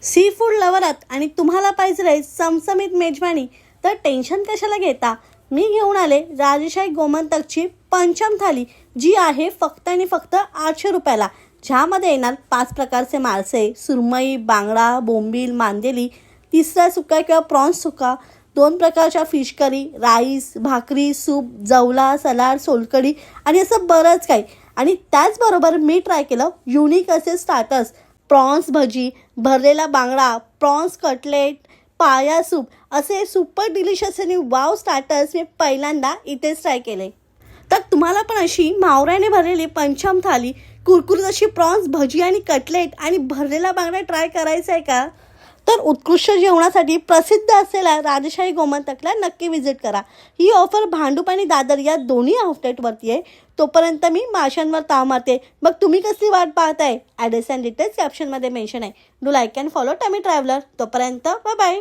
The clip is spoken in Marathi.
सी फूड लवर आहात आणि तुम्हाला पाहिजे चमचमीत मेजवानी, तर टेन्शन कशाला घेता. मी घेऊन आले राजेशाही गोमंतकची पंचम थाली, जी आहे फक्त आणि फक्त 800 रुपयाला. ज्यामध्ये येणार 5 प्रकारचे मासे, सुरमई, बांगडा, बोंबील, मांदेली, तिसरा सुका किंवा प्रॉन्स सुका, 2 प्रकारच्या फिश करी, राईस, भाकरी, सूप, जवला, सलाड, सोलकढी आणि असं बरंच काही. आणि त्याचबरोबर मी ट्राय केलं युनिक असे स्टार्टर्स, प्रॉन्स भजी, भरलेला बांगडा, प्रॉन्स कटलेट, पाया सूप, असे सुपर डिलिशियस आणि वाव स्टार्टर्स मी पहिल्यांदा इथेच ट्राय केले. तर तुम्हाला पण अशी मावऱ्याने भरलेली पंचम थाली, कुरकुरीत अशी प्रॉन्स भजी आणि कटलेट आणि भरलेला बांगडा ट्राय करायचा आहे का? तर उत्कृष्ट जेवणासाठी प्रसिद्ध असलेल्या राजेशाही गोमंतकला नक्की व्हिजिट करा. ही ऑफर भांडूप आणि दादर या दोन्ही आउटलेटवरती आहे. तोपर्यंत मी माशांवर ताव मारते. मग तुम्ही कसली वाट पाहताय? ॲड्रेस अँड डिटेल्स कॅप्शनमध्ये मेन्शन आहे. Do like and follow tummy traveller. तोपर्यंत बाय बाय.